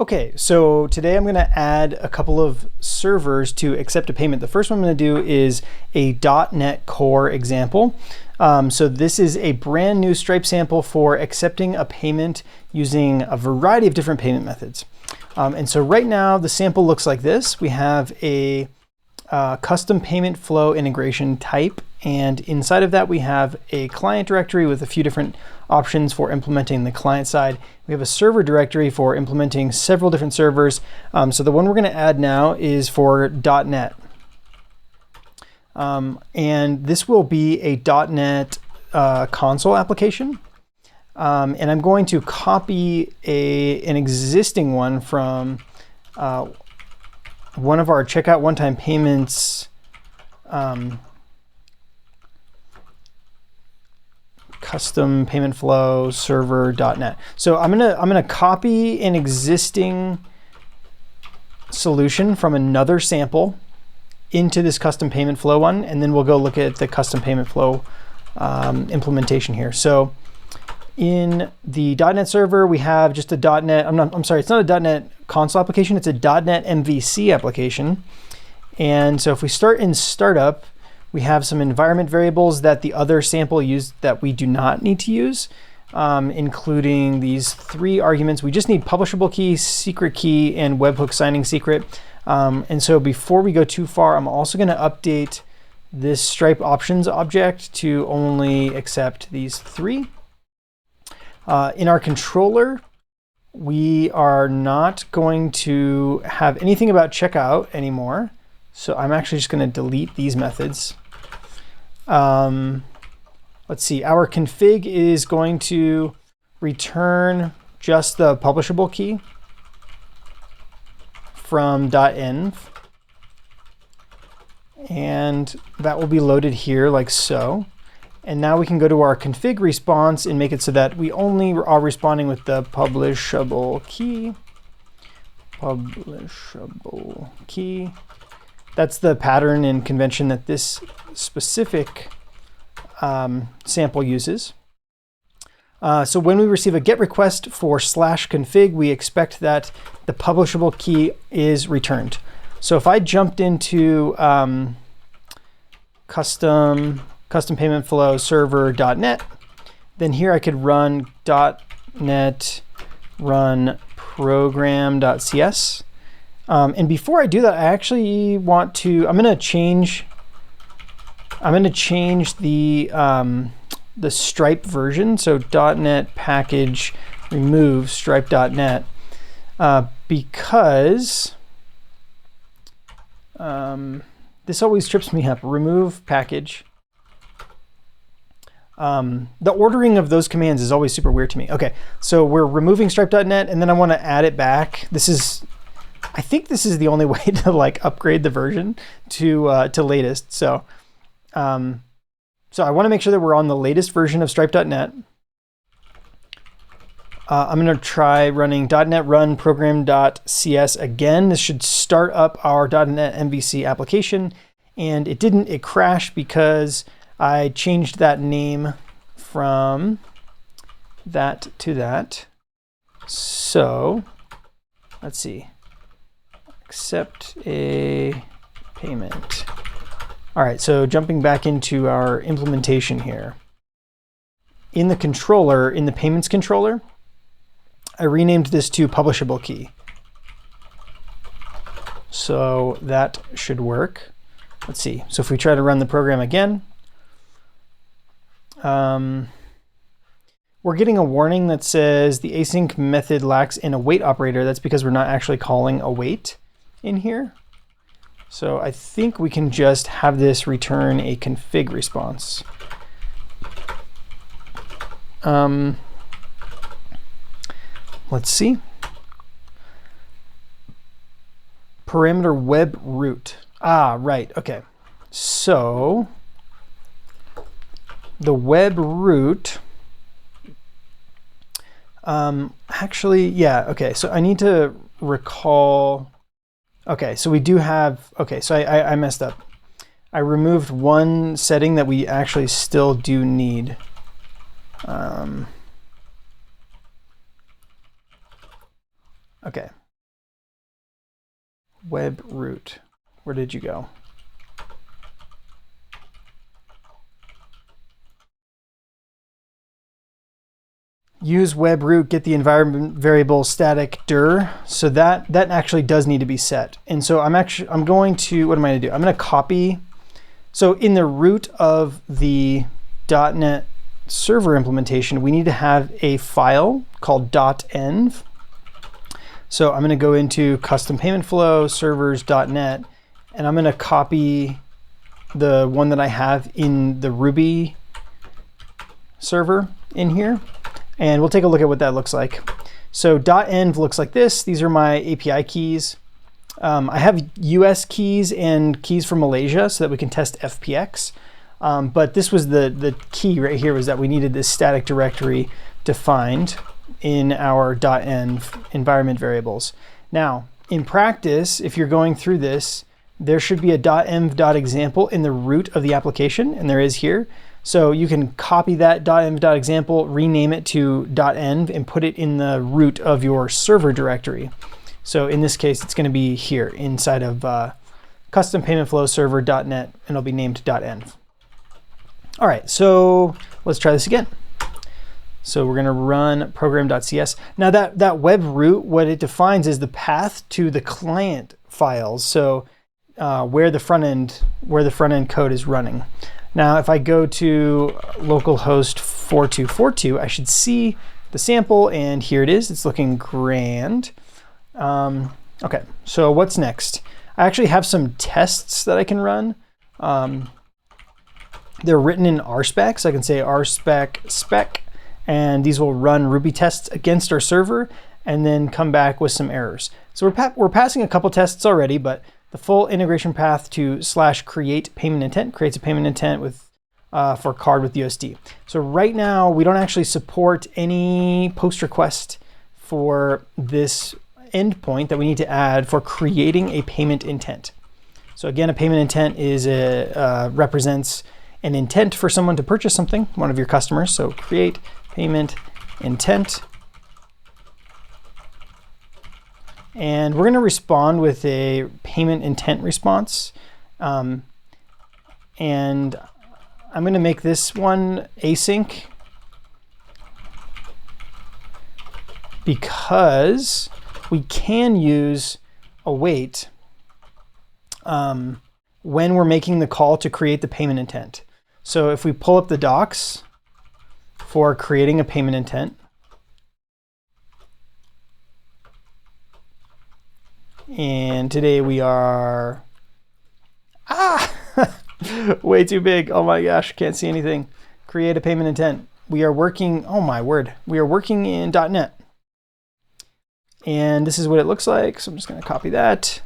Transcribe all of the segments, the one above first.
Okay, so today I'm going to add a couple of servers to accept a payment. The first one I'm going to do is a .NET Core example. So this is a brand new Stripe sample for accepting a payment using a variety of different payment methods. And so right now the sample looks like this. We have a custom payment flow integration type, and inside of that we have a client directory with a few different options for implementing the client side. We have a server directory for implementing several different servers. So the one we're going to add now is for .NET. And this will be a .NET console application. And I'm going to copy an existing one from one of our checkout one-time payments custom payment flow server.net. So I'm gonna copy an existing solution from another sample into this custom payment flow one, and then we'll go look at the custom payment flow implementation here. So in the .NET server, we have just a .NET, I'm sorry, it's not a .NET console application, it's a .NET MVC application. And so if we start in startup, we have some environment variables that the other sample used that we do not need to use, including these three arguments. We just need publishable key, secret key, and webhook signing secret. And so before we go too far, I'm also going to update this Stripe options object to only accept these three. In our controller, we are not going to have anything about checkout anymore. So I'm actually just going to delete these methods. Let's see, our config is going to return just the publishable key from .env. And that will be loaded here like so. And now we can go to our config response and make it so that we only are responding with the publishable key. Publishable key. That's the pattern and convention that this specific sample uses. So when we receive a GET request for /config, we expect that the publishable key is returned. So if I jumped into custom payment flow server.net, then here I could run .NET run program.cs. And before I do that, I actually want to, I'm going to change the Stripe version. So .NET package remove stripe.net because this always trips me up. Remove package. The ordering of those commands is always super weird to me. Okay, so we're removing stripe.net, and then I want to add it back. I think this is the only way to like upgrade the version to latest. So I want to make sure that we're on the latest version of stripe.net. I'm going to try running .NET run program.cs again. This should start up our .NET MVC application, and it didn't. It crashed because I changed that name from that to that. So let's see. Accept a payment. All right, so jumping back into our implementation here. In the controller, in the payments controller, I renamed this to publishable key. So that should work. Let's see. So if we try to run the program again, we're getting a warning that says the async method lacks an await operator. That's because we're not actually calling await in here. So I think we can just have this return a config response. Let's see. Parameter web root. Ah, right. Okay. So the web root. Actually, yeah. Okay. So I need to recall. Okay. So we do have. Okay. So I messed up. I removed one setting that we actually still do need. Okay. web root. Where did you go? Use web root, get the environment variable static dir. So that actually does need to be set. And so I'm going to, what am I going to do? I'm going to copy. So in the root of the .NET server implementation, we need to have a file called .env. So I'm going to go into custom payment flow servers.net, and I'm going to copy the one that I have in the Ruby server in here. And we'll take a look at what that looks like. So .env looks like this. These are my API keys. I have US keys and keys from Malaysia so that we can test FPX. But this was the key right here, was that we needed this static directory defined in our .env environment variables. Now, in practice, if you're going through this, there should be a .env.example in the root of the application, and there is here. So you can copy that .env.example, rename it to .env, and put it in the root of your server directory. So in this case, it's going to be here inside of custom payment flow server.net, and it'll be named .env. All right, so let's try this again. So we're going to run program.cs. Now that web root, what it defines is the path to the client files. So where the front end code is running. Now, if I go to localhost 4242, I should see the sample, and here it is. It's looking grand. Okay, so what's next? I actually have some tests that I can run. They're written in RSpec, so I can say RSpec spec, and these will run Ruby tests against our server and then come back with some errors. So we're passing a couple tests already, but the full integration path to /create payment intent creates a payment intent with for card with USD. So right now we don't actually support any post request for this endpoint that we need to add for creating a payment intent. So again, a payment intent is represents an intent for someone to purchase something, one of your customers. So create payment intent. And we're going to respond with a payment intent response. And I'm going to make this one async because we can use await when we're making the call to create the payment intent. So if we pull up the docs for creating a payment intent, and today we are, way too big. Oh my gosh, can't see anything. Create a payment intent. We are working, oh my word, we are working in .NET. And this is what it looks like. So I'm just going to copy that.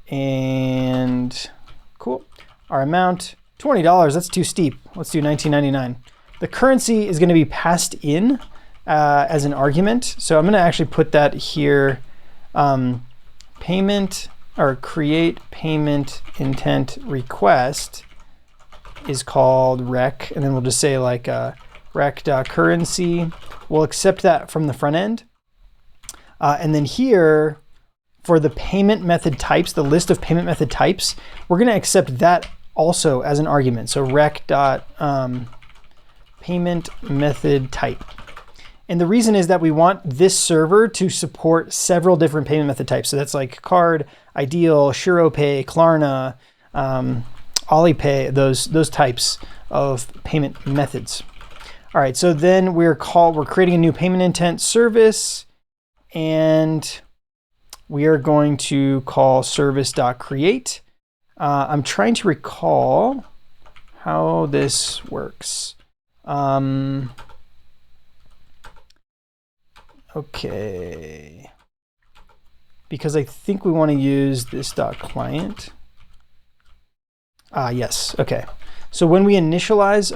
And cool. Our amount, $20. That's too steep. Let's do $19.99. The currency is going to be passed in as an argument. So I'm going to actually put that here. Payment or create payment intent request is called rec. And then we'll just say like rec.currency. We'll accept that from the front end. And then here, for the payment method types, the list of payment method types, we're going to accept that also as an argument. So rec.payment method type. And the reason is that we want this server to support several different payment method types. So that's like card, Ideal, SuroPay, Klarna, Alipay, those types of payment methods. All right, so then we're creating a new payment intent service. And we are going to call service.create. I'm trying to recall how this works. Okay. Because I think we want to use this .client. Yes, okay. So when we initialize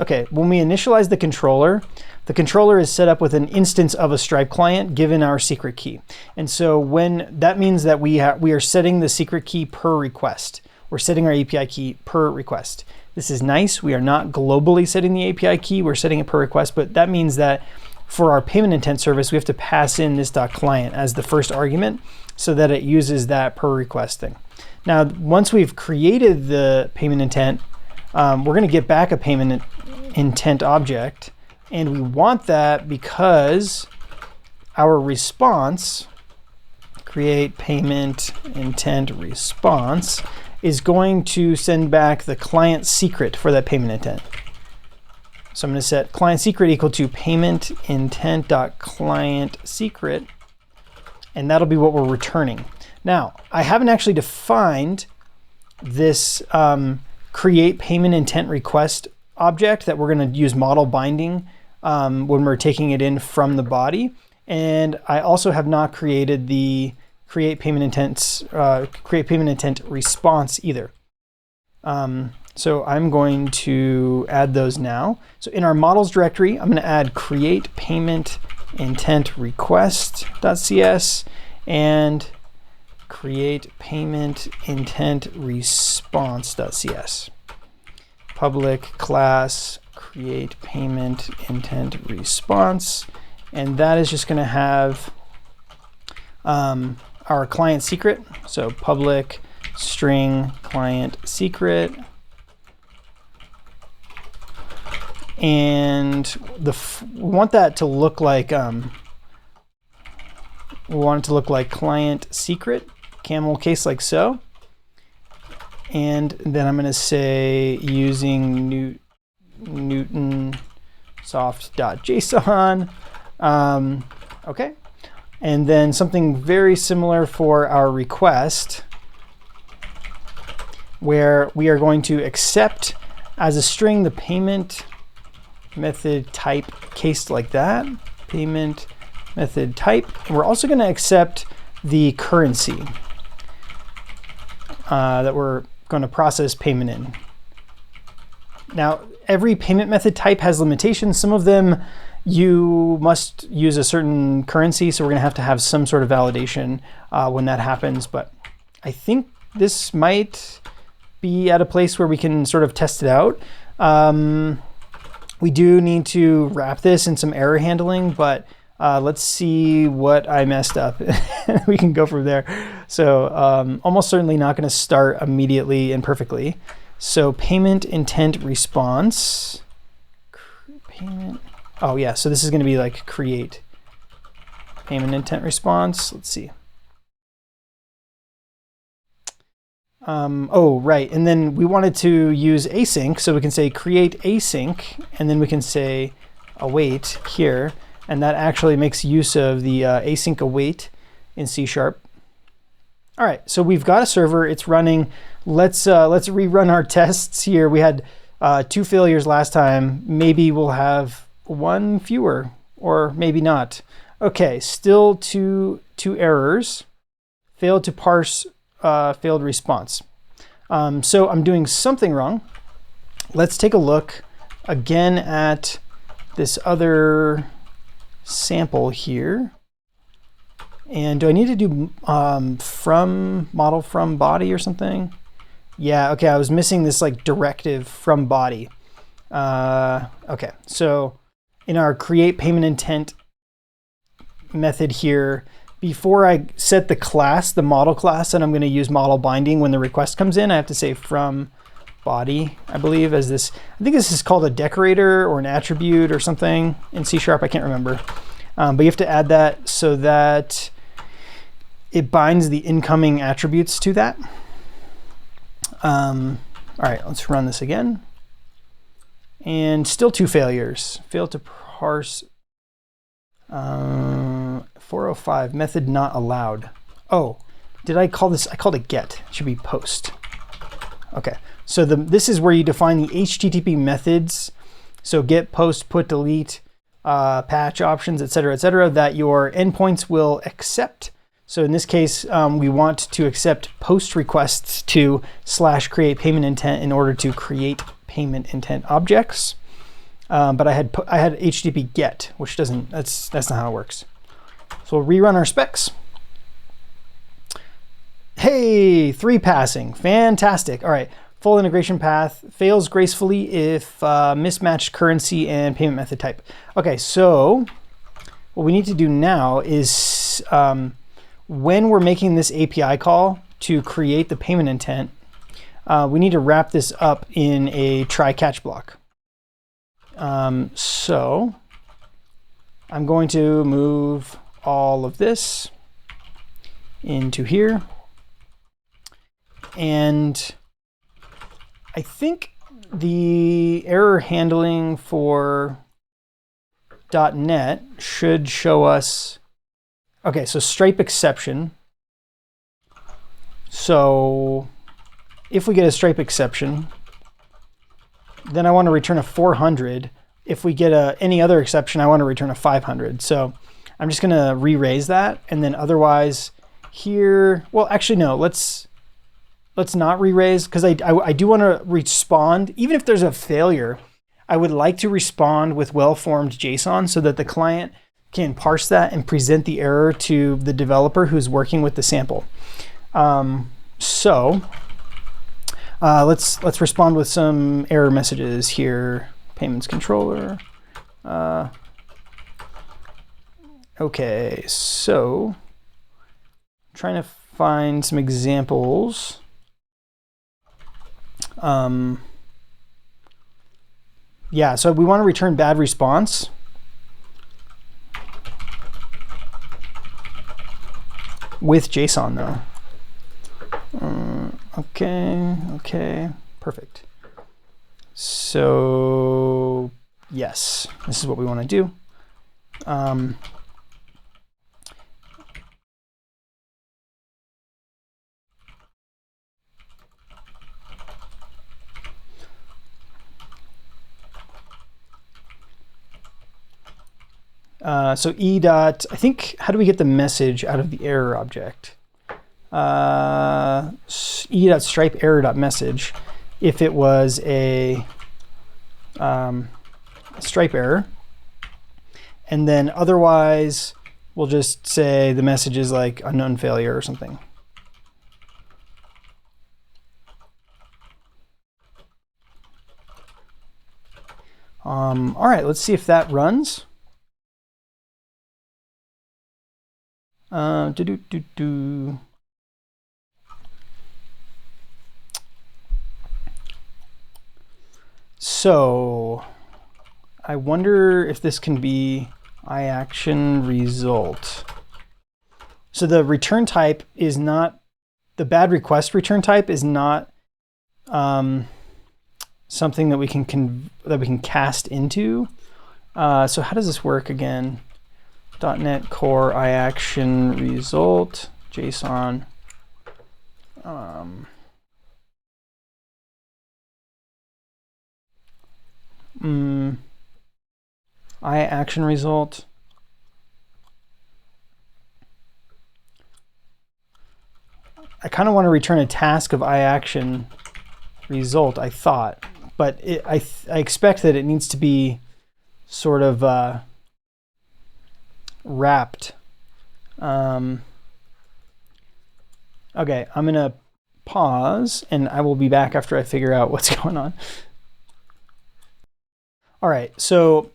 the controller is set up with an instance of a Stripe client given our secret key. And so that means that we are setting the secret key per request. We're setting our API key per request. This is nice. We are not globally setting the API key. We're setting it per request, but that means that for our payment intent service, we have to pass in this .client as the first argument so that it uses that per request thing. Now, once we've created the payment intent, we're going to get back a payment intent object, and we want that because our response, create payment intent response, is going to send back the client secret for that payment intent. So I'm going to set client secret equal to payment intent.client secret, and that'll be what we're returning. Now, I haven't actually defined this create payment intent request object that we're going to use model binding when we're taking it in from the body. And I also have not created the create payment intent response either. So I'm going to add those now. So in our models directory, I'm going to add create payment intent request.cs and create payment intent response.cs. Public class create payment intent response, and that is just going to have our client secret. So public string client secret, and we want that to look like we want it to look like client secret, camel case like so. And then I'm going to say using Newton soft.json. Okay. And then something very similar for our request, where we are going to accept as a string the payment method type cased like that, payment method type. And we're also going to accept the currency that we're going to process payment in. Now, every payment method type has limitations. Some of them you must use a certain currency, so we're going to have some sort of validation when that happens. But I think this might be at a place where we can sort of test it out. We do need to wrap this in some error handling, but let's see what I messed up. We can go from there. So almost certainly not going to start immediately and perfectly. So payment intent response. Oh yeah, so this is going to be like create payment intent response. Let's see. Oh, right. And then we wanted to use async, so we can say create async, and then we can say await here. And that actually makes use of the async await in C#. All right, so we've got a server, it's running. Let's rerun our tests here. We had 2 failures last time. Maybe we'll have 1 fewer, or maybe not. Okay, still two errors. Failed to parse failed response. So I'm doing something wrong. Let's take a look again at this other sample here. And do I need to do from model from body or something? Yeah, okay, I was missing this like directive from body. Okay, so in our create payment intent method here, before I set the class, the model class, and I'm going to use model binding when the request comes in, I have to say from body, I believe, as this. I think this is called a decorator or an attribute or something in C#. I can't remember. But you have to add that so that it binds the incoming attributes to that. All right, let's run this again. And still 2 failures. Failed to parse. 405, method not allowed. Oh, did I call this? I called it get. It should be post. Okay, so this is where you define the HTTP methods. So get, post, put, delete, patch options, etc., that your endpoints will accept. So in this case, we want to accept post requests to /create payment intent in order to create payment intent objects. But I had HTTP get, which doesn't. That's not how it works. So we'll rerun our specs. Hey, 3 passing, fantastic. All right, full integration path fails gracefully if mismatched currency and payment method type. Okay, so what we need to do now is when we're making this API call to create the payment intent, we need to wrap this up in a try-catch block. So I'm going to move all of this into here. And I think the error handling for .NET should show us, okay, so stripe exception. So if we get a stripe exception, then I want to return a 400. If we get any other exception, I want to return a 500. So I'm just going to re-raise that. And then otherwise here, well, actually, no, let's not re-raise, because I do want to respond. Even if there's a failure, I would like to respond with well-formed JSON so that the client can parse that and present the error to the developer who's working with the sample. Let's respond with some error messages here. Payments controller. Okay, so I'm trying to find some examples. Yeah, so we want to return bad response. With JSON though. Okay, perfect. So yes, this is what we want to do. So e dot, I think, how do we get the message out of the error object? E dot stripe error dot message. If it was a stripe error, and then otherwise we'll just say the message is like unknown failure or something. All right, let's see if that runs. So I wonder if this can be iAction result. So the return type is not, the bad request return type is not something that we can cast into. So how does this work again? .NET Core iAction result JSON. iAction result. I kind of want to return a task of iAction result, I thought, but I expect that it needs to be sort of wrapped. Okay, I'm gonna pause and I will be back after I figure out what's going on. All right, so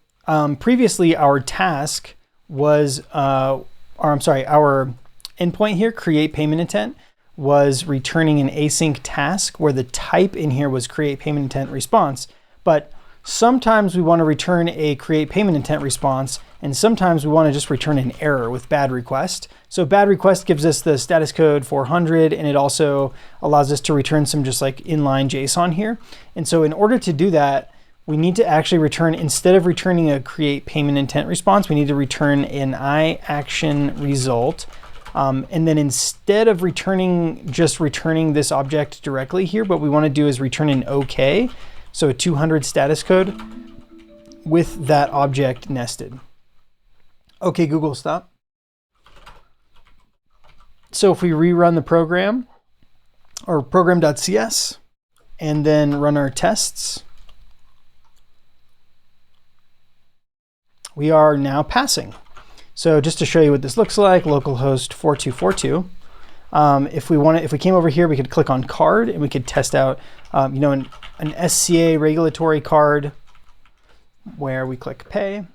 previously our task was, our endpoint here, create payment intent, was returning an async task where the type in here was create payment intent response. But sometimes we want to return a create payment intent response, and sometimes we want to just return an error with bad request. So bad request gives us the status code 400, and it also allows us to return some just like inline JSON here. And so in order to do that, we need to actually return, instead of returning a create payment intent response, we need to return an iAction result. And then instead of just returning this object directly here, what we want to do is return an OK, so a 200 status code with that object nested. Okay, Google, stop. So if we rerun the program, or program.cs, and then run our tests, we are now passing. So just to show you what this looks like, localhost 4242. If we came over here, we could click on card and we could test out, an SCA regulatory card where we click pay.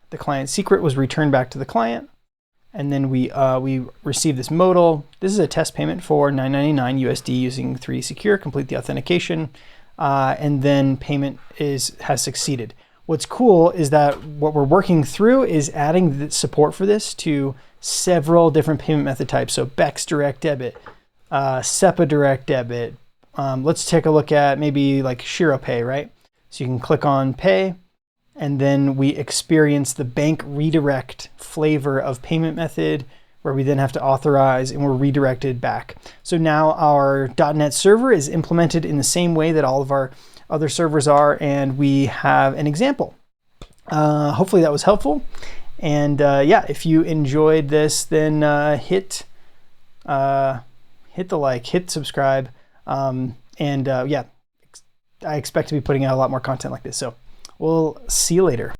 the client secret was returned back to the client. And then we receive this modal. This is a test payment for $9.99 USD using 3D Secure, complete the authentication, and then payment has succeeded. What's cool is that what we're working through is adding the support for this to several different payment method types. So Bex Direct Debit, SEPA Direct Debit. Let's take a look at maybe like ShiroPay, right? So you can click on Pay, and then we experience the bank redirect flavor of payment method, where we then have to authorize and we're redirected back. So now our .NET server is implemented in the same way that all of our other servers are, and we have an example. Hopefully that was helpful. And yeah, if you enjoyed this, then hit the like, hit subscribe, and yeah, I expect to be putting out a lot more content like this. So we'll see you later.